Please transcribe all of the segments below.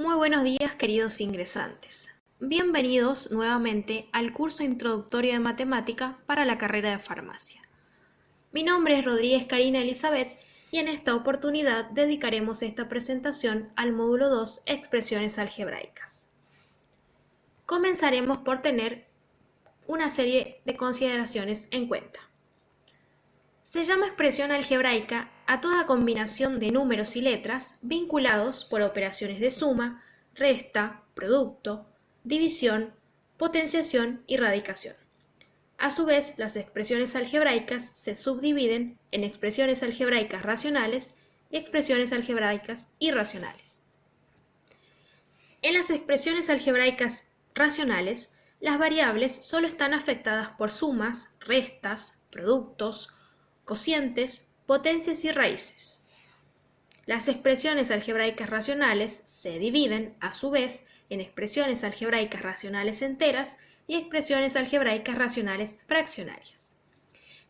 Muy buenos días, queridos ingresantes. Bienvenidos nuevamente al curso introductorio de matemática para la carrera de farmacia. Mi nombre es Rodríguez Karina Elizabeth y en esta oportunidad dedicaremos esta presentación al módulo 2, expresiones algebraicas. Comenzaremos por tener una serie de consideraciones en cuenta. Se llama expresión algebraica a toda combinación de números y letras vinculados por operaciones de suma, resta, producto, división, potenciación y radicación. A su vez, las expresiones algebraicas se subdividen en expresiones algebraicas racionales y expresiones algebraicas irracionales. En las expresiones algebraicas racionales, las variables solo están afectadas por sumas, restas, productos, cocientes, potencias y raíces. Las expresiones algebraicas racionales se dividen, a su vez, en expresiones algebraicas racionales enteras y expresiones algebraicas racionales fraccionarias.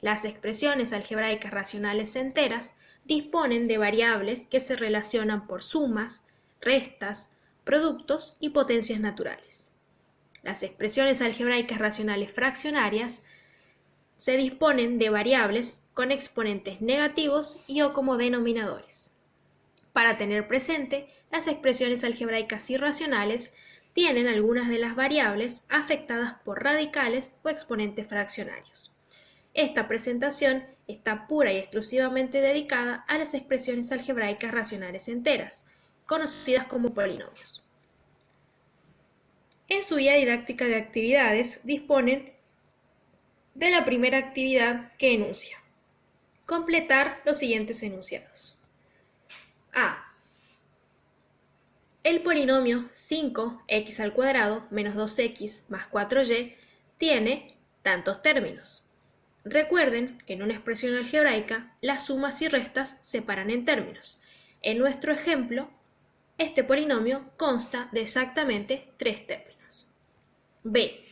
Las expresiones algebraicas racionales enteras disponen de variables que se relacionan por sumas, restas, productos y potencias naturales. Las expresiones algebraicas racionales fraccionarias se disponen de variables con exponentes negativos y o como denominadores. Para tener presente, las expresiones algebraicas irracionales tienen algunas de las variables afectadas por radicales o exponentes fraccionarios. Esta presentación está pura y exclusivamente dedicada a las expresiones algebraicas racionales enteras, conocidas como polinomios. En su guía didáctica de actividades disponen de la primera actividad que enuncia: completar los siguientes enunciados. A. El polinomio 5x² menos 2x más 4y tiene tantos términos. Recuerden que en una expresión algebraica las sumas y restas se separan en términos. En nuestro ejemplo, este polinomio consta de exactamente 3 términos. B.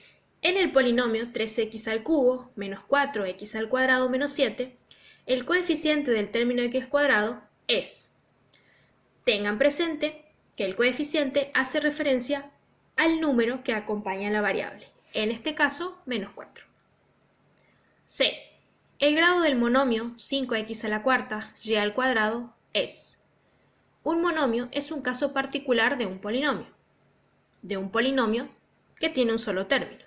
En el polinomio 3x² menos 4x² menos 7, el coeficiente del término x² es. Tengan presente que el coeficiente hace referencia al número que acompaña a la variable, en este caso, menos 4. C. El grado del monomio 5x² es. Un monomio es un caso particular de un polinomio que tiene un solo término.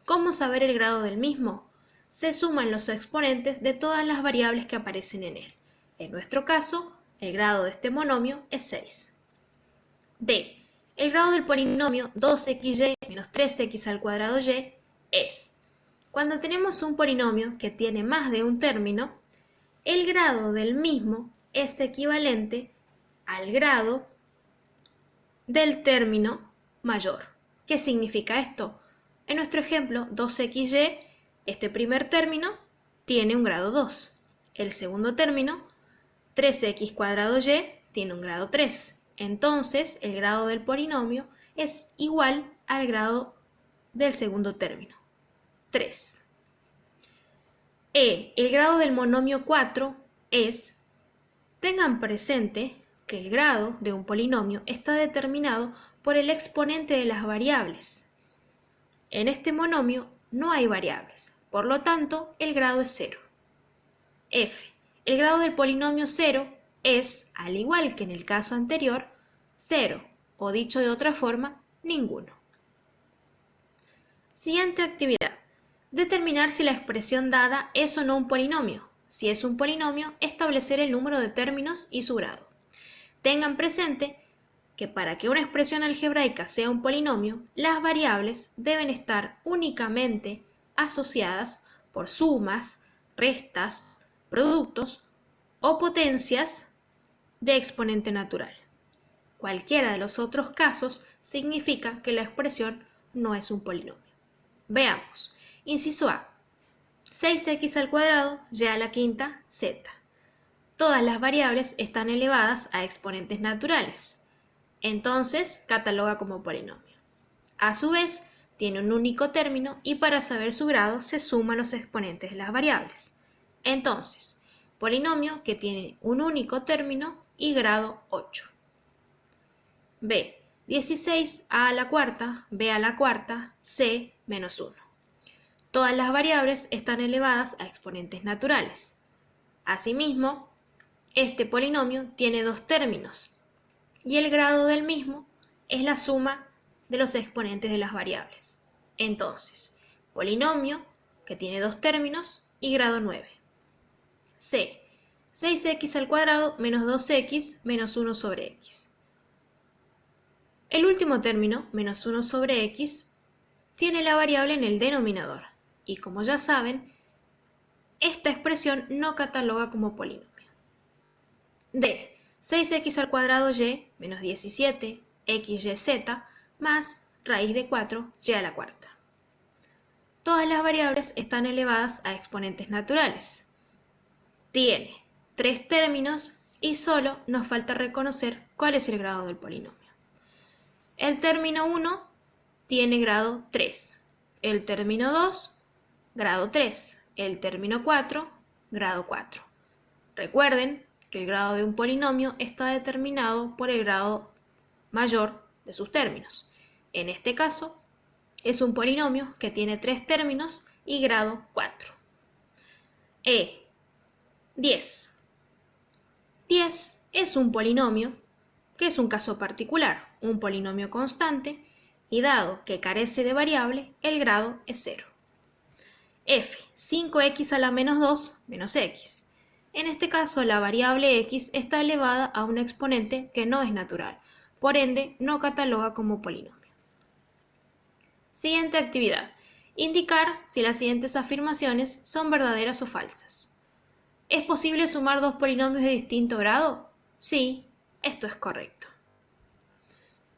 ¿Cómo saber el grado del mismo? Se suman los exponentes de todas las variables que aparecen en él. En nuestro caso, el grado de este monomio es 6. D. El grado del polinomio 2xy menos 3x² es. Cuando tenemos un polinomio que tiene más de un término, el grado del mismo es equivalente al grado del término mayor. ¿Qué significa esto? En nuestro ejemplo, 2xy, este primer término tiene un grado 2. El segundo término, 3x²y, tiene un grado 3. Entonces, el grado del polinomio es igual al grado del segundo término, 3. El grado del monomio 4 es. Tengan presente que el grado de un polinomio está determinado por el exponente de las variables. En este monomio no hay variables, por lo tanto, el grado es 0. F. El grado del polinomio 0 es, al igual que en el caso anterior, 0, o dicho de otra forma, ninguno. Siguiente actividad. Determinar si la expresión dada es o no un polinomio. Si es un polinomio, establecer el número de términos y su grado. Tengan presente que para que una expresión algebraica sea un polinomio, las variables deben estar únicamente asociadas por sumas, restas, productos o potencias de exponente natural. Cualquiera de los otros casos significa que la expresión no es un polinomio. Veamos. Inciso A. 6x² y a la quinta z. Todas las variables están elevadas a exponentes naturales. Entonces, cataloga como polinomio. A su vez, tiene un único término y para saber su grado se suman los exponentes de las variables. Entonces, polinomio que tiene un único término y grado 8. B. 16a a la cuarta, b a la cuarta, c menos 1. Todas las variables están elevadas a exponentes naturales. Asimismo, este polinomio tiene dos términos y el grado del mismo es la suma de los exponentes de las variables. Entonces, polinomio que tiene dos términos y grado 9. C. 6x al cuadrado menos 2x menos 1 sobre x. El último término, menos 1 sobre x, tiene la variable en el denominador. Y como ya saben, esta expresión no cataloga como polinomio. D. 6x al cuadrado y menos 17 xyz más raíz de 4 y a la cuarta. Todas las variables están elevadas a exponentes naturales. Tiene tres términos y solo nos falta reconocer cuál es el grado del polinomio. El término 1 tiene grado 3, el término 2, grado 3, el término 4, grado 4. Recuerden que el grado de un polinomio está determinado por el grado mayor de sus términos. En este caso, es un polinomio que tiene tres términos y grado 4. 10. 10 es un polinomio que es un caso particular, un polinomio constante, y dado que carece de variable, el grado es 0. F, 5x a la menos 2 menos x. En este caso, la variable x está elevada a un exponente que no es natural, por ende, no cataloga como polinomio. Siguiente actividad. Indicar si las siguientes afirmaciones son verdaderas o falsas. ¿Es posible sumar dos polinomios de distinto grado? Sí, esto es correcto.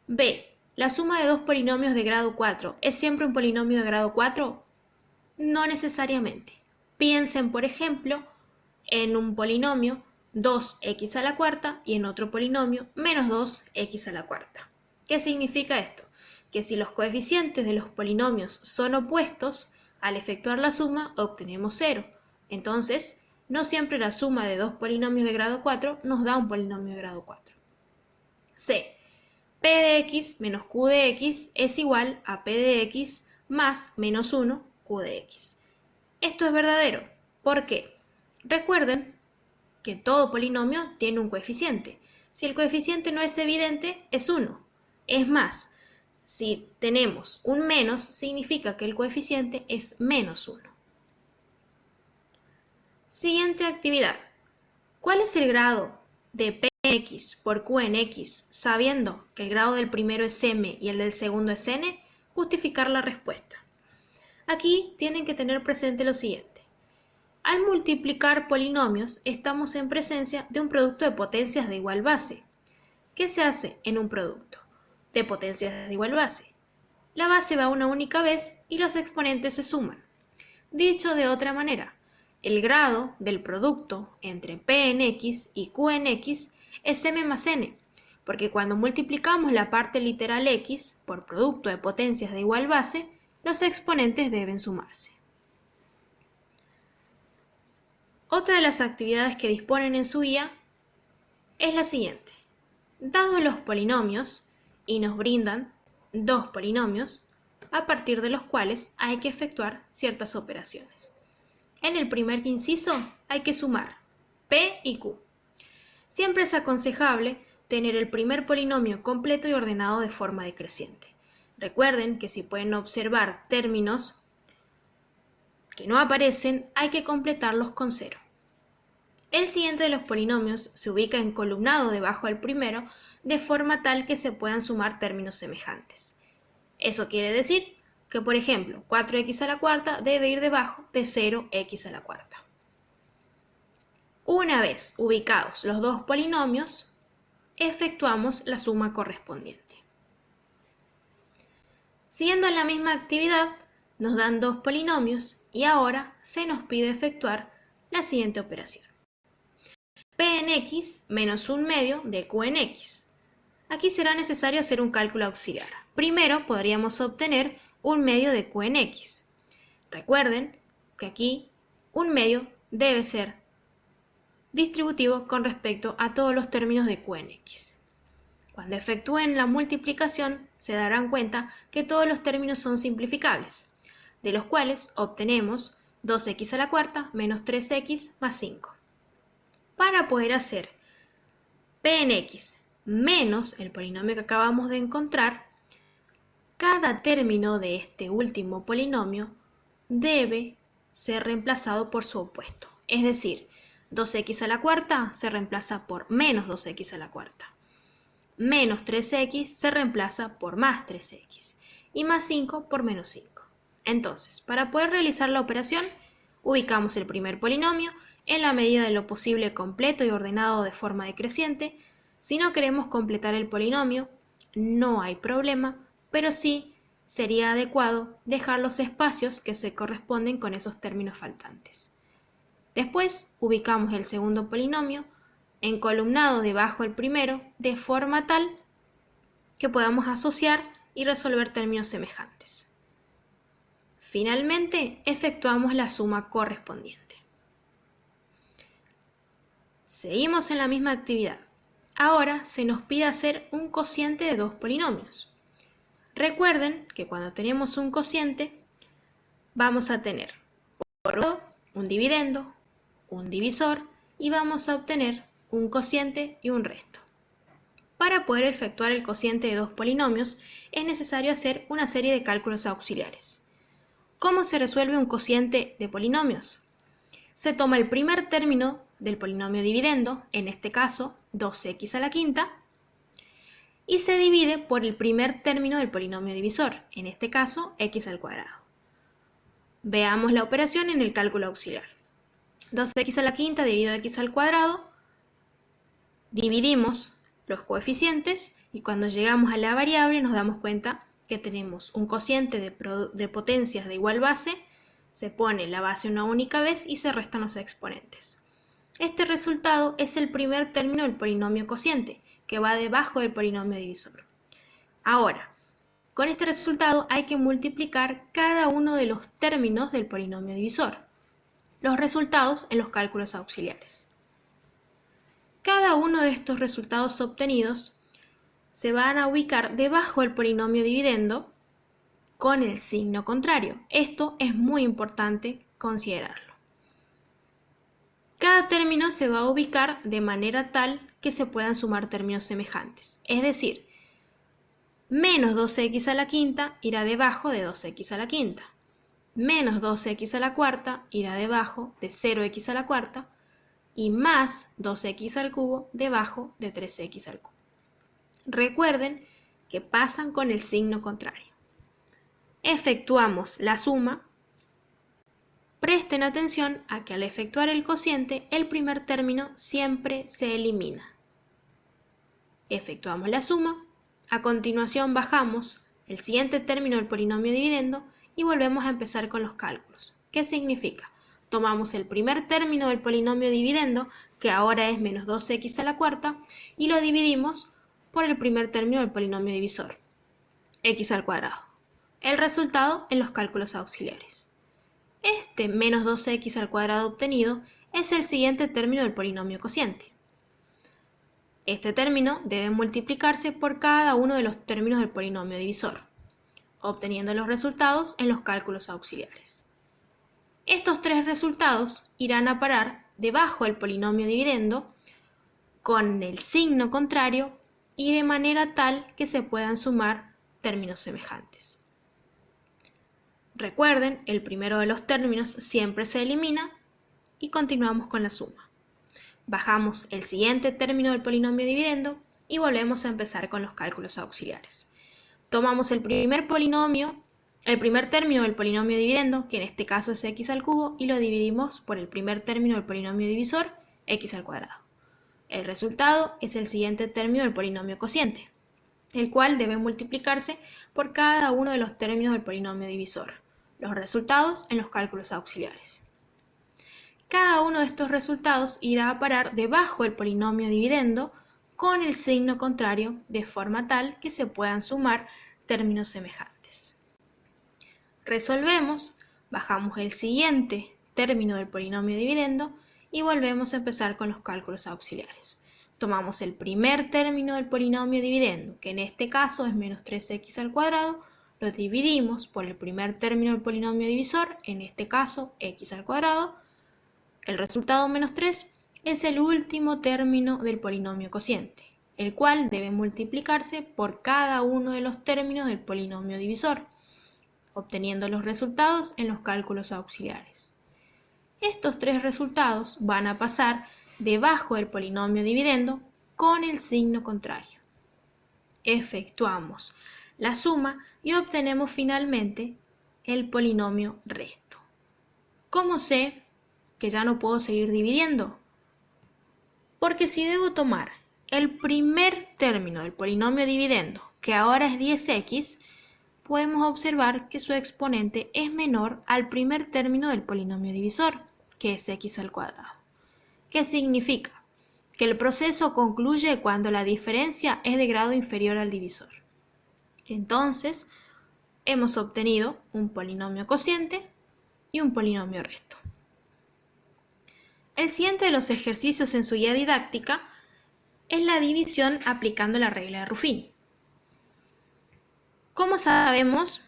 B. ¿La suma de dos polinomios de grado 4 es siempre un polinomio de grado 4? No necesariamente. Piensen, por ejemplo, en un polinomio 2x a la cuarta y en otro polinomio menos 2x a la cuarta. ¿Qué significa esto? Que si los coeficientes de los polinomios son opuestos, al efectuar la suma obtenemos 0. Entonces, no siempre la suma de dos polinomios de grado 4 nos da un polinomio de grado 4. C. P de x menos q de x es igual a P de x más menos 1 q de x. Esto es verdadero. ¿Por qué? Recuerden que todo polinomio tiene un coeficiente. Si el coeficiente no es evidente, es 1. Es más, si tenemos un menos, significa que el coeficiente es menos 1. Siguiente actividad. ¿Cuál es el grado de P en x por Q en x, sabiendo que el grado del primero es m y el del segundo es n? Justificar la respuesta. Aquí tienen que tener presente lo siguiente. Al multiplicar polinomios, estamos en presencia de un producto de potencias de igual base. ¿Qué se hace en un producto de potencias de igual base? La base va una única vez y los exponentes se suman. Dicho de otra manera, el grado del producto entre P en x y Q en x es m más n, porque cuando multiplicamos la parte literal x por producto de potencias de igual base, los exponentes deben sumarse. Otra de las actividades que disponen en su guía es la siguiente. Dados los polinomios, y nos brindan dos polinomios, a partir de los cuales hay que efectuar ciertas operaciones. En el primer inciso hay que sumar P y Q. Siempre es aconsejable tener el primer polinomio completo y ordenado de forma decreciente. Recuerden que si pueden observar términos que no aparecen, hay que completarlos con 0. El siguiente de los polinomios se ubica encolumnado debajo del primero, de forma tal que se puedan sumar términos semejantes. Eso quiere decir que, por ejemplo, 4x a la cuarta debe ir debajo de 0x a la cuarta. Una vez ubicados los dos polinomios, efectuamos la suma correspondiente. Siguiendo la misma actividad, nos dan dos polinomios y ahora se nos pide efectuar la siguiente operación. P en x menos un medio de Q en x. Aquí será necesario hacer un cálculo auxiliar. Primero podríamos obtener un medio de Q en x. Recuerden que aquí un medio debe ser distributivo con respecto a todos los términos de Q en x. Cuando efectúen la multiplicación, se darán cuenta que todos los términos son simplificables, de los cuales obtenemos 2x a la cuarta menos 3x más 5. Para poder hacer p en x menos el polinomio que acabamos de encontrar, cada término de este último polinomio debe ser reemplazado por su opuesto. Es decir, 2x a la cuarta se reemplaza por menos 2x a la cuarta. Menos 3x se reemplaza por más 3x. Y más 5 por menos 5. Entonces, para poder realizar la operación, ubicamos el primer polinomio en la medida de lo posible completo y ordenado de forma decreciente. Si no queremos completar el polinomio, no hay problema, pero sí sería adecuado dejar los espacios que se corresponden con esos términos faltantes. Después ubicamos el segundo polinomio encolumnado debajo del primero de forma tal que podamos asociar y resolver términos semejantes. Finalmente, efectuamos la suma correspondiente. Seguimos en la misma actividad. Ahora se nos pide hacer un cociente de dos polinomios. Recuerden que cuando tenemos un cociente, vamos a tener por un lado un dividendo, un divisor y vamos a obtener un cociente y un resto. Para poder efectuar el cociente de dos polinomios es necesario hacer una serie de cálculos auxiliares. ¿Cómo se resuelve un cociente de polinomios? Se toma el primer término del polinomio dividendo, en este caso 2x a la quinta, y se divide por el primer término del polinomio divisor, en este caso x al cuadrado. Veamos la operación en el cálculo auxiliar. 2x a la quinta dividido x al cuadrado, dividimos los coeficientes y cuando llegamos a la variable nos damos cuenta que tenemos un cociente de potencias de igual base, se pone la base una única vez y se restan los exponentes. Este resultado es el primer término del polinomio cociente, que va debajo del polinomio divisor. Ahora, con este resultado hay que multiplicar cada uno de los términos del polinomio divisor. Los resultados en los cálculos auxiliares. Cada uno de estos resultados obtenidos se van a ubicar debajo del polinomio dividendo con el signo contrario. Esto es muy importante considerarlo. Cada término se va a ubicar de manera tal que se puedan sumar términos semejantes. Es decir, menos 2x a la quinta irá debajo de 2x a la quinta. Menos 2x a la cuarta irá debajo de 0x a la cuarta. Y más 2x al cubo debajo de 3x al cubo. Recuerden que pasan con el signo contrario. Efectuamos la suma. Presten atención a que al efectuar el cociente, el primer término siempre se elimina. Efectuamos la suma. A continuación bajamos el siguiente término del polinomio dividendo y volvemos a empezar con los cálculos. ¿Qué significa? Tomamos el primer término del polinomio dividendo, que ahora es menos 2x a la cuarta, y lo dividimos por el primer término del polinomio divisor, x al cuadrado. El resultado en los cálculos auxiliares. Este menos 2x al cuadrado obtenido es el siguiente término del polinomio cociente. Este término debe multiplicarse por cada uno de los términos del polinomio divisor, obteniendo los resultados en los cálculos auxiliares. Estos tres resultados irán a parar debajo del polinomio dividendo con el signo contrario y de manera tal que se puedan sumar términos semejantes. Recuerden, el primero de los términos siempre se elimina y continuamos con la suma. Bajamos el siguiente término del polinomio dividendo y volvemos a empezar con los cálculos auxiliares. Tomamos el primer término del polinomio dividendo, que en este caso es x al cubo, y lo dividimos por el primer término del polinomio divisor, x al cuadrado. El resultado es el siguiente término del polinomio cociente, el cual debe multiplicarse por cada uno de los términos del polinomio divisor. Los resultados en los cálculos auxiliares. Cada uno de estos resultados irá a parar debajo del polinomio dividendo con el signo contrario, de forma tal que se puedan sumar términos semejantes. Resolvemos, bajamos el siguiente término del polinomio dividendo y volvemos a empezar con los cálculos auxiliares. Tomamos el primer término del polinomio dividendo, que en este caso es menos 3x al cuadrado, lo dividimos por el primer término del polinomio divisor, en este caso x al cuadrado. El resultado menos 3 es el último término del polinomio cociente, el cual debe multiplicarse por cada uno de los términos del polinomio divisor, obteniendo los resultados en los cálculos auxiliares. Estos tres resultados van a pasar debajo del polinomio dividendo con el signo contrario. Efectuamos la suma y obtenemos finalmente el polinomio resto. ¿Cómo sé que ya no puedo seguir dividiendo? Porque si debo tomar el primer término del polinomio dividendo, que ahora es 10x, podemos observar que su exponente es menor al primer término del polinomio divisor, que es x al cuadrado. ¿Qué significa? Que el proceso concluye cuando la diferencia es de grado inferior al divisor. Entonces, hemos obtenido un polinomio cociente y un polinomio resto. El siguiente de los ejercicios en su guía didáctica es la división aplicando la regla de Ruffini. ¿Cómo sabemos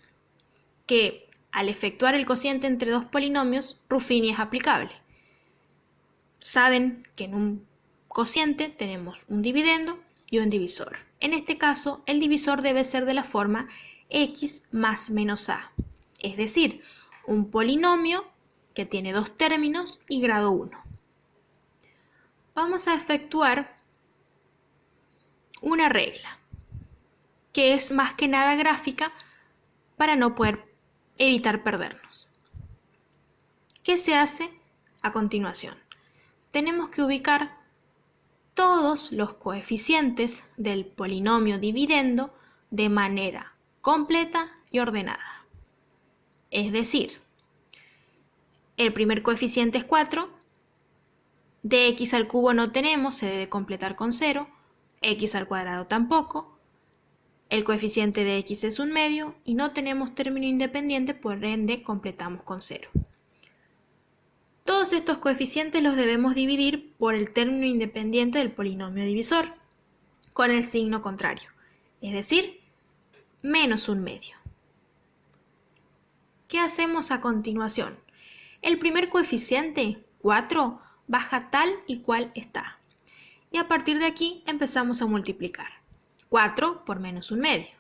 que al efectuar el cociente entre dos polinomios, Ruffini es aplicable? Saben que en un cociente tenemos un dividendo y un divisor. En este caso, el divisor debe ser de la forma x más menos a, es decir, un polinomio que tiene dos términos y grado 1. Vamos a efectuar una regla, que es más que nada gráfica para no poder evitar perdernos. ¿Qué se hace a continuación? Tenemos que ubicar todos los coeficientes del polinomio dividendo de manera completa y ordenada. Es decir, el primer coeficiente es 4, de x al cubo no tenemos, se debe completar con 0, x al cuadrado tampoco, el coeficiente de x es 1/2 y no tenemos término independiente, por ende completamos con 0. Todos estos coeficientes los debemos dividir por el término independiente del polinomio divisor, con el signo contrario, es decir, menos 1/2. ¿Qué hacemos a continuación? El primer coeficiente, 4, baja tal y cual está. Y a partir de aquí empezamos a multiplicar. 4 por menos 1/2.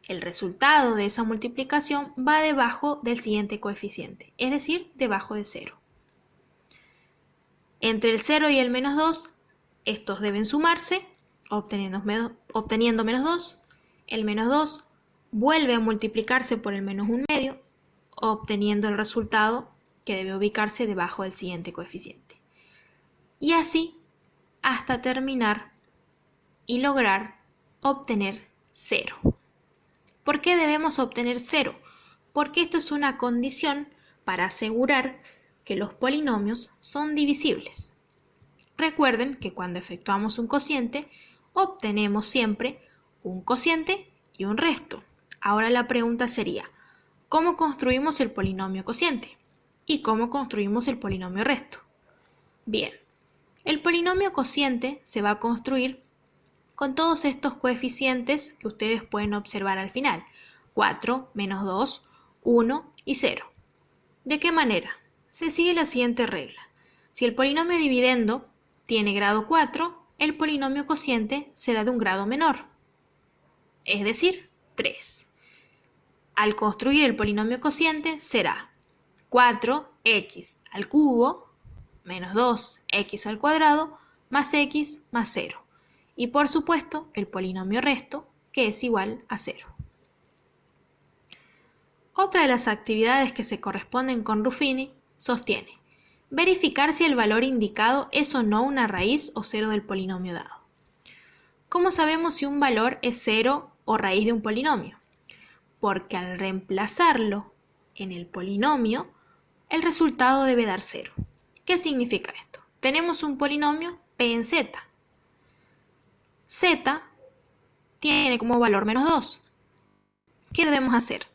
El resultado de esa multiplicación va debajo del siguiente coeficiente, es decir, debajo de 0. Entre el 0 y el menos 2, estos deben sumarse, obteniendo menos 2. El menos 2 vuelve a multiplicarse por el menos 1/2, obteniendo el resultado que debe ubicarse debajo del siguiente coeficiente. Y así hasta terminar y lograr obtener 0. ¿Por qué debemos obtener 0? Porque esto es una condición para asegurar que los polinomios son divisibles. Recuerden que cuando efectuamos un cociente, obtenemos siempre un cociente y un resto. Ahora la pregunta sería, ¿cómo construimos el polinomio cociente? ¿Y cómo construimos el polinomio resto? Bien, el polinomio cociente se va a construir con todos estos coeficientes que ustedes pueden observar al final, 4, menos 2, 1 y 0. ¿De qué manera? Se sigue la siguiente regla. Si el polinomio dividendo tiene grado 4, el polinomio cociente será de un grado menor, es decir, 3. Al construir el polinomio cociente será 4x al cubo menos 2x al cuadrado más x más 0. Y por supuesto el polinomio resto, que es igual a 0. Otra de las actividades que se corresponden con Ruffini sostiene verificar si el valor indicado es o no una raíz o 0 del polinomio dado. ¿Cómo sabemos si un valor es 0 o raíz de un polinomio? Porque al reemplazarlo en el polinomio, el resultado debe dar 0. ¿Qué significa esto? Tenemos un polinomio p en z. Z tiene como valor menos 2. ¿Qué debemos hacer?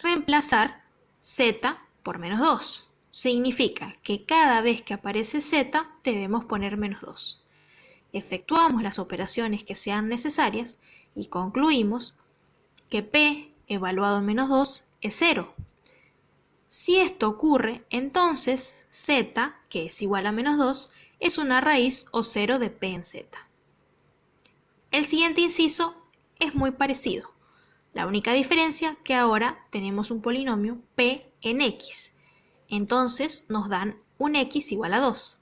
Reemplazar z por menos 2. Significa que cada vez que aparece z debemos poner menos 2. Efectuamos las operaciones que sean necesarias y concluimos que p evaluado en menos 2 es 0. Si esto ocurre, entonces z, que es igual a menos 2, es una raíz o cero de p en z. El siguiente inciso es muy parecido. La única diferencia que ahora tenemos un polinomio p en x. Entonces nos dan un x igual a 2.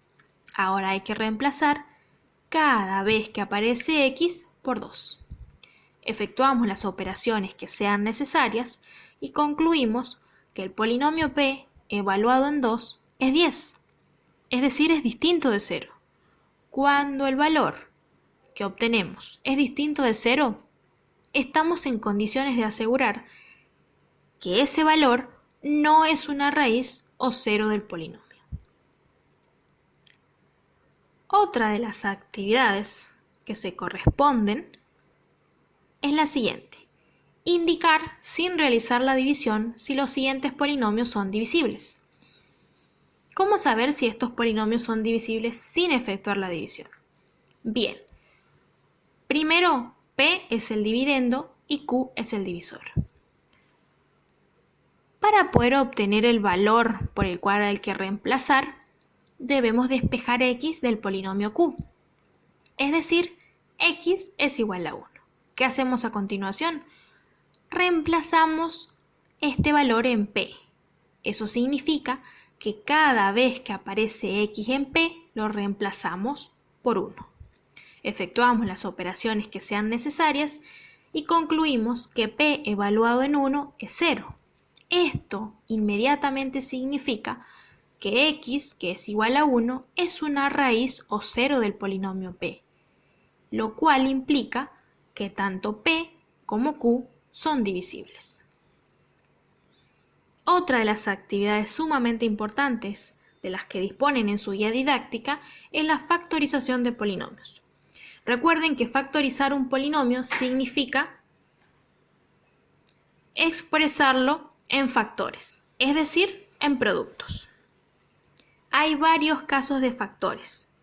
Ahora hay que reemplazar cada vez que aparece x por 2. Efectuamos las operaciones que sean necesarias y concluimos que el polinomio p evaluado en 2 es 10, es decir, es distinto de 0. Cuando el valor que obtenemos es distinto de 0, estamos en condiciones de asegurar que ese valor no es una raíz o cero del polinomio. Otra de las actividades que se corresponden es la siguiente: indicar sin realizar la división si los siguientes polinomios son divisibles. ¿Cómo saber si estos polinomios son divisibles sin efectuar la división? Bien, primero p es el dividendo y q es el divisor. Para poder obtener el valor por el cual hay que reemplazar, debemos despejar x del polinomio q. Es decir, x es igual a 1. ¿Qué hacemos a continuación? Reemplazamos este valor en p. Eso significa que cada vez que aparece x en p, lo reemplazamos por 1. Efectuamos las operaciones que sean necesarias y concluimos que p evaluado en 1 es 0. Esto inmediatamente significa que x, que es igual a 1, es una raíz o cero del polinomio p, lo cual implica que tanto p como q son divisibles. Otra de las actividades sumamente importantes de las que disponen en su guía didáctica es la factorización de polinomios. Recuerden que factorizar un polinomio significa expresarlo en factores, es decir, en productos. Hay varios casos de factores.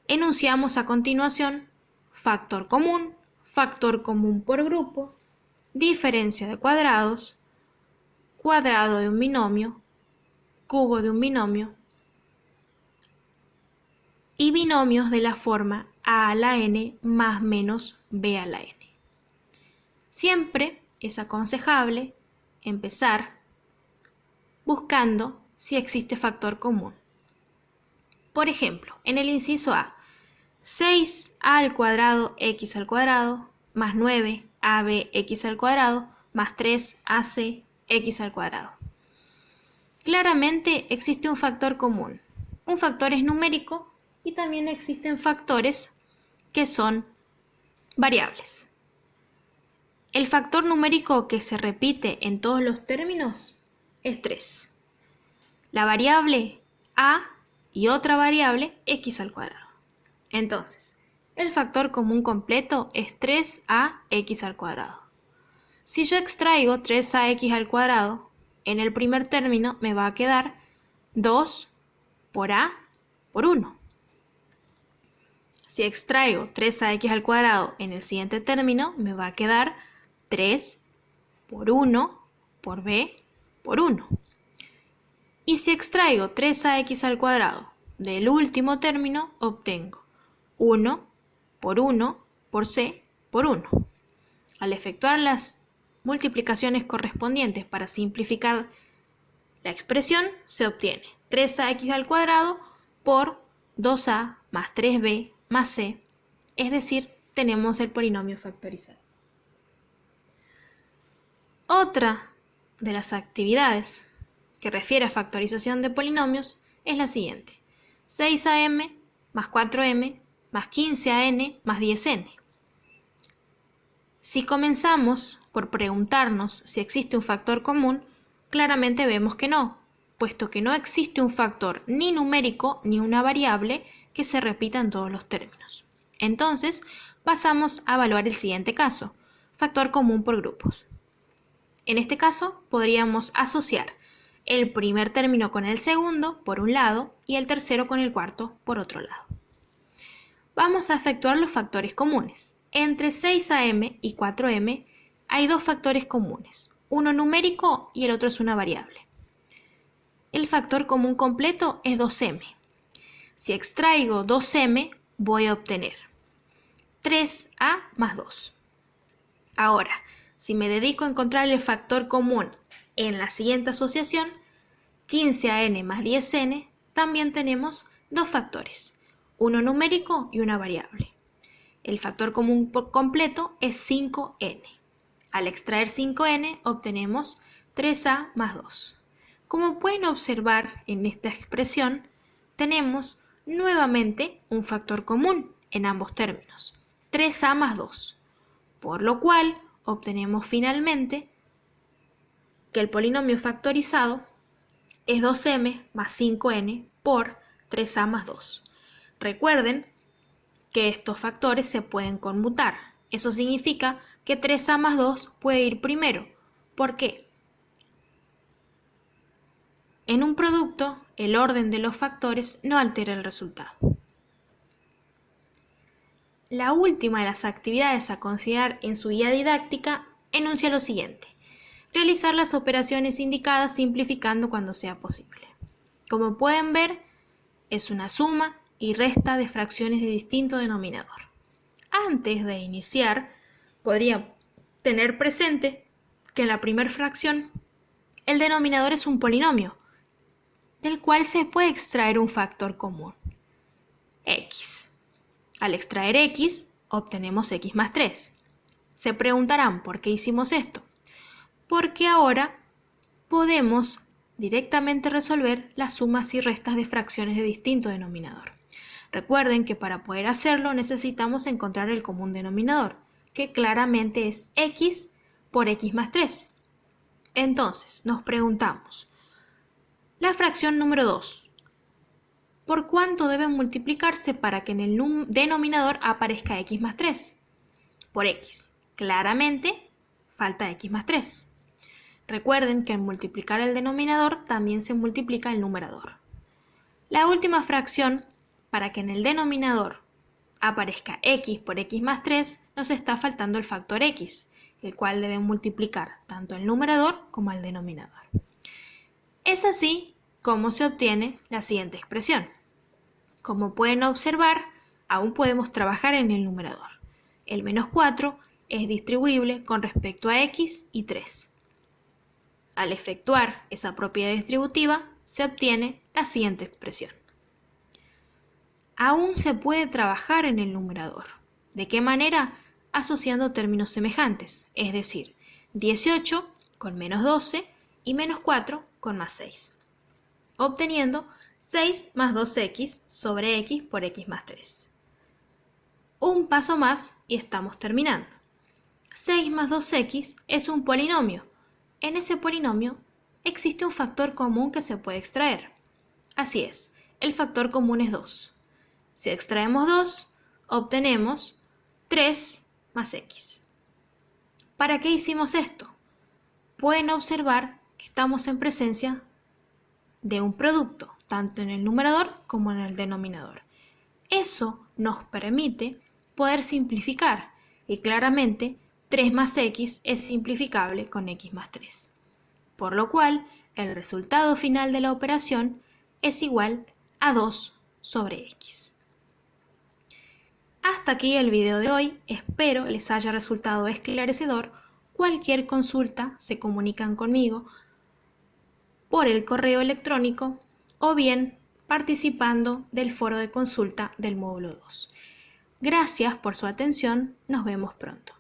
Enunciamos a continuación factor común por grupo, diferencia de cuadrados, cuadrado de un binomio, cubo de un binomio y binomios de la forma a a la n más menos b a la n. Siempre es aconsejable empezar buscando si existe factor común. Por ejemplo, en el inciso A, 6a al cuadrado x al cuadrado más 9abx al cuadrado más 3ac x al cuadrado. Claramente existe un factor común. Un factor es numérico y también existen factores que son variables. El factor numérico que se repite en todos los términos es 3. La variable a y otra variable x al cuadrado. Entonces, el factor común completo es 3ax al cuadrado. Si yo extraigo 3ax al cuadrado, en el primer término me va a quedar 2 por a por 1. Si extraigo 3ax al cuadrado en el siguiente término, me va a quedar 3 por 1 por b por 1. Y si extraigo 3ax al cuadrado del último término, obtengo 1 por c por 1. Al efectuar las multiplicaciones correspondientes para simplificar la expresión, se obtiene 3ax al cuadrado por 2a más 3b más c, es decir, tenemos el polinomio factorizado. Otra de las actividades que refiere a factorización de polinomios es la siguiente: 6am más 4m más 15an más 10n. Si comenzamos por preguntarnos si existe un factor común, claramente vemos que no, puesto que no existe un factor ni numérico ni una variable que se repita en todos los términos. Entonces, pasamos a evaluar el siguiente caso: factor común por grupos. En este caso, podríamos asociar el primer término con el segundo por un lado y el tercero con el cuarto por otro lado. Vamos a efectuar los factores comunes. Entre 6am y 4m hay dos factores comunes, uno numérico y el otro es una variable. El factor común completo es 2m. Si extraigo 2m, voy a obtener 3a más 2. Ahora, si me dedico a encontrar el factor común en la siguiente asociación, 15an más 10n, también tenemos dos factores, uno numérico y una variable. El factor común completo es 5n. Al extraer 5n obtenemos 3a más 2. Como pueden observar en esta expresión, tenemos nuevamente un factor común en ambos términos, 3a más 2, por lo cual obtenemos finalmente que el polinomio factorizado es 2m más 5n por 3a más 2. Recuerden que estos factores se pueden conmutar. Eso significa que 3a más 2 puede ir primero. ¿Por qué? En un producto, el orden de los factores no altera el resultado. La última de las actividades a considerar en su guía didáctica enuncia lo siguiente: realizar las operaciones indicadas simplificando cuando sea posible. Como pueden ver, es una suma y resta de fracciones de distinto denominador. Antes de iniciar, podría tener presente que en la primera fracción el denominador es un polinomio, del cual se puede extraer un factor común, x. Al extraer x, obtenemos x más 3. Se preguntarán por qué hicimos esto. Porque ahora podemos directamente resolver las sumas y restas de fracciones de distinto denominador. Recuerden que para poder hacerlo necesitamos encontrar el común denominador, que claramente es x por x más 3. Entonces, nos preguntamos, la fracción número 2, ¿por cuánto debe multiplicarse para que en el denominador aparezca x más 3? Por x. Claramente, falta x más 3. Recuerden que al multiplicar el denominador también se multiplica el numerador. La última fracción, para que en el denominador aparezca x por x más 3, nos está faltando el factor x, el cual debe multiplicar tanto el numerador como el denominador. Es así como se obtiene la siguiente expresión. Como pueden observar, aún podemos trabajar en el numerador. El menos 4 es distribuible con respecto a x y 3. Al efectuar esa propiedad distributiva, se obtiene la siguiente expresión. Aún se puede trabajar en el numerador. ¿De qué manera? Asociando términos semejantes, es decir, 18 con menos 12 y menos 4 con más 6, obteniendo 6 más 2x sobre x por x más 3. Un paso más y estamos terminando. 6 más 2x es un polinomio. En ese polinomio existe un factor común que se puede extraer. Así es, el factor común es 2. Si extraemos 2, obtenemos 3 más x. ¿Para qué hicimos esto? Pueden observar que estamos en presencia de un producto, tanto en el numerador como en el denominador. Eso nos permite poder simplificar y claramente 3 más x es simplificable con x más 3. Por lo cual, el resultado final de la operación es igual a 2 sobre x. Hasta aquí el video de hoy, espero les haya resultado esclarecedor. Cualquier consulta se comunican conmigo por el correo electrónico o bien participando del foro de consulta del módulo 2. Gracias por su atención, nos vemos pronto.